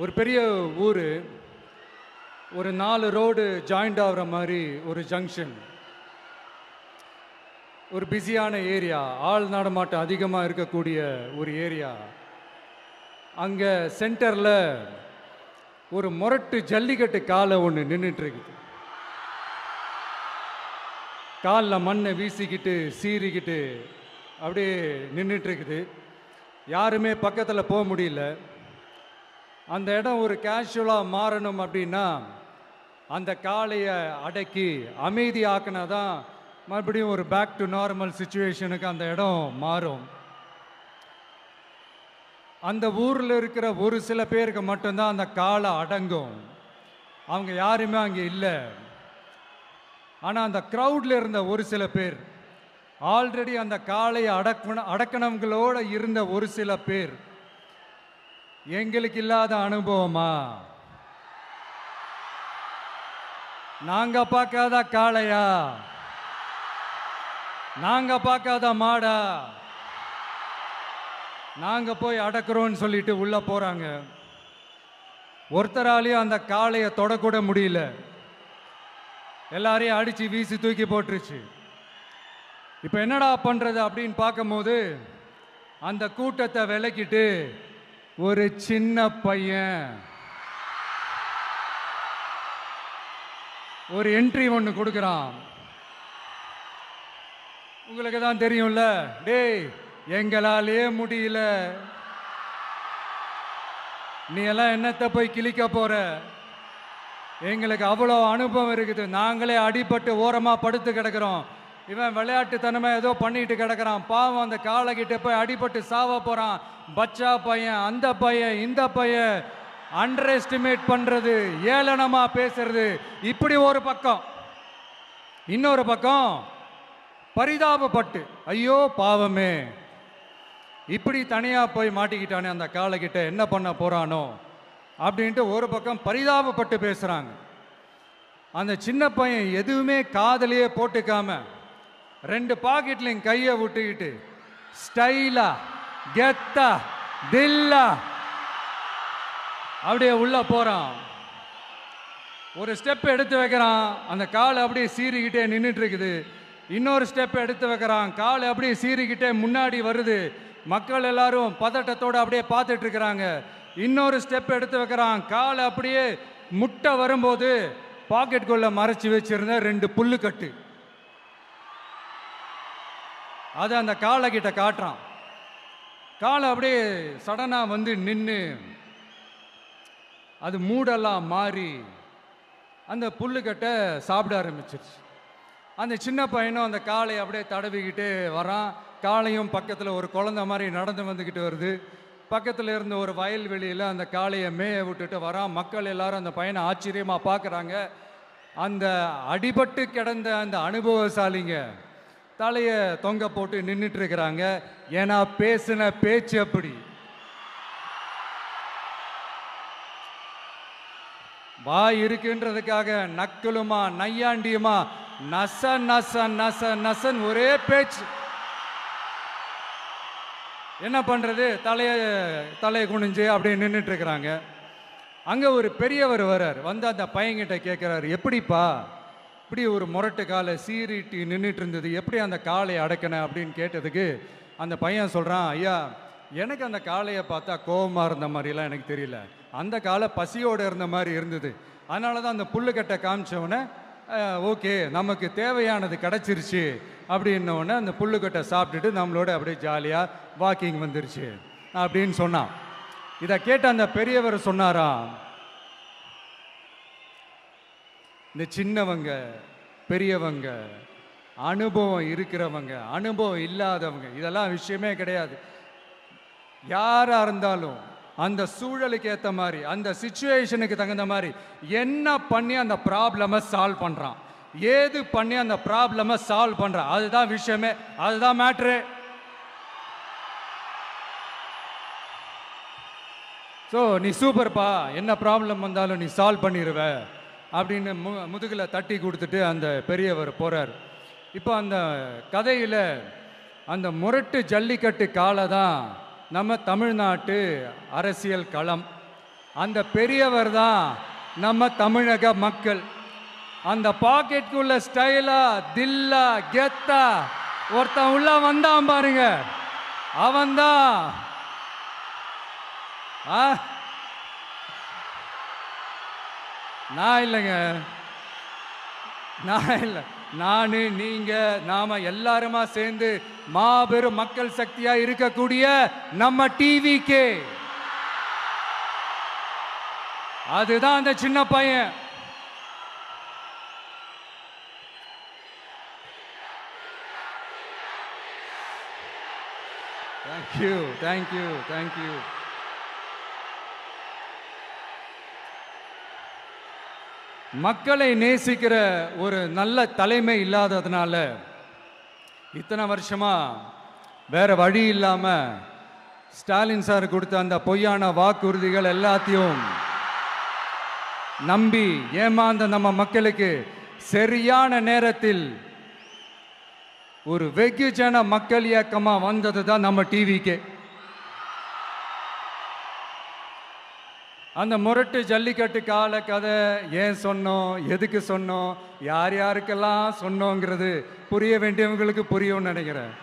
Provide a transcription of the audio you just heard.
ஒரு பெரிய ஊர், ஒரு 4 ரோடு ஜாயிண்ட் ஆகிற மாதிரி ஒரு ஜங்ஷன், ஒரு பிஸியான ஏரியா, ஆள் நடமாட்டம் அதிகமாக இருக்கக்கூடிய ஒரு ஏரியா. அங்கே சென்டரில் ஒரு முரட்டு ஜல்லிக்கட்டு காலை ஒன்று நின்றுட்டுருக்குது. காலில் மண்ணை வீசிக்கிட்டு சீறிக்கிட்டு அப்படியே நின்றுட்டுருக்குது. யாருமே பக்கத்தில் போக முடியல. அந்த இடம் ஒரு கேஷுவலாக மாறணும் அப்படின்னா அந்த காளையை அடக்கி அமைதியாக்கினா தான் மறுபடியும் ஒரு பேக் டு நார்மல் சுச்சுவேஷனுக்கு அந்த இடம் மாறும். அந்த ஊரில் இருக்கிற ஒரு சில பேருக்கு மட்டும்தான் அந்த காளை அடங்கும். அவங்க யாருமே அங்கே இல்லை. ஆனால் அந்த க்ரௌடில் இருந்த ஒரு சில பேர், ஆல்ரெடி அந்த காளையை அடக்கணங்களோடு இருந்த ஒரு சில பேர், எங்களுக்கு இல்லாத அனுபவமா, நாங்க பார்க்காத காளையா, நாங்க பார்க்காத மாடா, நாங்க போய் அடக்குறோம்னு சொல்லிட்டு உள்ள போறாங்க. ஒருத்தராலையும் அந்த காளையை தொடக்கூட முடியல. எல்லாரையும் அடிச்சு வீசி தூக்கி போட்டுருச்சு. இப்போ என்னடா பண்றது அப்படின்னு பார்க்கும்போது அந்த கூட்டத்தை விலக்கிட்டு ஒரு சின்ன பையன் ஒரு என்ட்ரி ஒன்று கொடுக்குறான். உங்களுக்கு தான் தெரியும்ல, டேய் எங்களாலே முடியல, நீ எல்லாம் என்னத்தை போய் கிழிக்க போற, எங்களுக்கு அவ்வளோ அனுபவம் இருக்குது, நாங்களே அடிபட்டு ஓரமாக படுத்து கிடக்கிறோம், இவன் விளையாட்டுத்தனமாக ஏதோ பண்ணிட்டு கிடக்கிறான், பாவம் அந்த காளைகிட்ட போய் அடிபட்டு சாவ போகிறான், பச்சா பையன், அந்த பையன், இந்த பையன், அண்டர் எஸ்டிமேட் பண்ணுறது, ஏளனமாக பேசுறது, இப்படி ஒரு பக்கம். இன்னொரு பக்கம் பரிதாபப்பட்டு, ஐயோ பாவமே, இப்படி தனியாக போய் மாட்டிக்கிட்டானே அந்த காளைகிட்ட, என்ன பண்ண போகிறானோ அப்படின்ட்டு ஒரு பக்கம் பரிதாபப்பட்டு பேசுகிறாங்க. அந்த சின்ன பையன் எதுவுமே காதலையே போட்டுக்காம 2 பாக்கெட்லையும் கையை விட்டுக்கிட்டு ஸ்டைலா கெத்தா தில்லா அப்படியே உள்ள போறான். ஒரு ஸ்டெப் எடுத்து வைக்கிறான், அந்த காலை அப்படியே சீறிக்கிட்டே நின்றுட்டு இருக்குது. இன்னொரு ஸ்டெப் எடுத்து வைக்கிறான், காலை அப்படியே சீறிக்கிட்டே முன்னாடி வருது. மக்கள் எல்லாரும் பதட்டத்தோடு அப்படியே பார்த்துட்டு இருக்கிறாங்க. இன்னொரு ஸ்டெப் எடுத்து வைக்கிறான், காலை அப்படியே முட்டை வரும்போது பாக்கெட்டுக்குள்ள மறைச்சி வச்சிருந்த 2 புல்லுக்கட்டு அதை அந்த காளை கிட்ட காட்டுறான். காளை அப்படியே சடனாக வந்து நின்று அது மூடெல்லாம் மாறி அந்த புல்லுக்கட்டை சாப்பிட ஆரம்பிச்சிருச்சு. அந்த சின்ன பையனும் அந்த காளையை அப்படியே தடவிக்கிட்டு வரான். காளையும் பக்கத்தில் ஒரு குழந்தை மாதிரி நடந்து வந்துக்கிட்டு வருது. பக்கத்தில் இருந்த ஒரு வயல்வெளியில் அந்த காளையை மேய விட்டுட்டு வரான். மக்கள் எல்லாரும் அந்த பையனை ஆச்சரியமாக பார்க்குறாங்க. அந்த அடிபட்டு கிடந்த அந்த அனுபவசாலிங்க தலையை தொங்க போட்டு நின்றுட்டு இருக்கிறாங்க. ஏன்னா பேசின பேச்சு அப்படி. வாய் இருக்குன்றதுக்காக நக்கலுமா நையாண்டியுமா நச நச நச நசன் ஒரே பேச்சு. என்ன பண்றது, தலையை குனிஞ்சு அப்படியே நின்றுட்டு இருக்கிறாங்க. அங்கே ஒரு பெரியவர் வர்றார். வந்து அந்த பையன்கிட்ட கேட்குறாரு, எப்படிப்பா இப்படி ஒரு முரட்டு காலை சீறிட்டு நின்றுட்டு இருந்தது, எப்படி அந்த காளையை அடக்கின அப்படின்னு கேட்டதுக்கு அந்த பையன் சொல்கிறான், ஐயா எனக்கு அந்த காளையை பார்த்தா கோபமாக இருந்த மாதிரிலாம் எனக்கு தெரியல, அந்த காலை பசியோடு இருந்த மாதிரி இருந்தது, அதனால தான் அந்த புல்லுக்கட்டை காமிச்சவொடனே ஓகே நமக்கு தேவையானது கிடச்சிருச்சு அப்படின்னோடனே அந்த புல்லுக்கட்டை சாப்பிட்டுட்டு நம்மளோட அப்படியே ஜாலியாக வாக்கிங் வந்துருச்சு அப்படின்னு சொன்னான். இதை கேட்ட அந்த பெரியவர் சொன்னாராம், இந்த சின்னவங்க பெரியவங்க அனுபவம் இருக்கிறவங்க அனுபவம் இல்லாதவங்க இதெல்லாம் விஷயமே கிடையாது. யாராக இருந்தாலும் அந்த சூழலுக்கு ஏற்ற மாதிரி அந்த சிச்சுவேஷனுக்கு தகுந்த மாதிரி என்ன பண்ணி அந்த ப்ராப்ளமை சால்வ் பண்ணுறான், ஏது பண்ணி அந்த ப்ராப்ளமை சால்வ் பண்ணுறான், அதுதான் விஷயமே, அதுதான் மேட்ரு. ஸோ நீ சூப்பர்ப்பா, என்ன ப்ராப்ளம் வந்தாலும் நீ சால்வ் பண்ணிடுவ அப்படின்னு முதுகில் தட்டி கொடுத்துட்டு அந்த பெரியவர் போகிறார். இப்போ அந்த கதையில் அந்த முரட்டு ஜல்லிக்கட்டு காலை தான் நம்ம தமிழ்நாட்டு அரசியல் களம். அந்த பெரியவர் தான் நம்ம தமிழக மக்கள். அந்த பாக்கெட்டுக்குள்ள ஸ்டைலா தில்லா கெத்தா ஒருத்தன் உள்ள வந்தான் பாருங்க, அவன்தான் நான் இல்லைங்க, நான் இல்லை, நானு நீங்க நாம எல்லாருமா சேர்ந்து மாபெரும் மக்கள் சக்தியா இருக்கக்கூடிய நம்ம டிவிகே. அதுதான் அந்த சின்ன பையன். Thank you thank you thank you. மக்களை நேசிக்கிற ஒரு நல்ல தலைமை இல்லாததுனால இத்தனை வருஷமா வேற வழி இல்லாம ஸ்டாலின் சார் கொடுத்த அந்த பொய்யான வாக்குறுதிகள் எல்லாத்தையும் நம்பி ஏமாந்த நம்ம மக்களுக்கு சரியான நேரத்தில் ஒரு வெகுஜன மக்கள் இயக்கமா வந்தது தான் நம்ம டிவிக்கு. அந்த முரட்டு ஜல்லிக்கட்டு கால கதை ஏன் சொன்னோம், எதுக்கு சொன்னோம், யார் யாருக்கெல்லாம் சொன்னோங்கிறது புரிய வேண்டியவங்களுக்கு புரியும்னு நினைக்கிறேன்.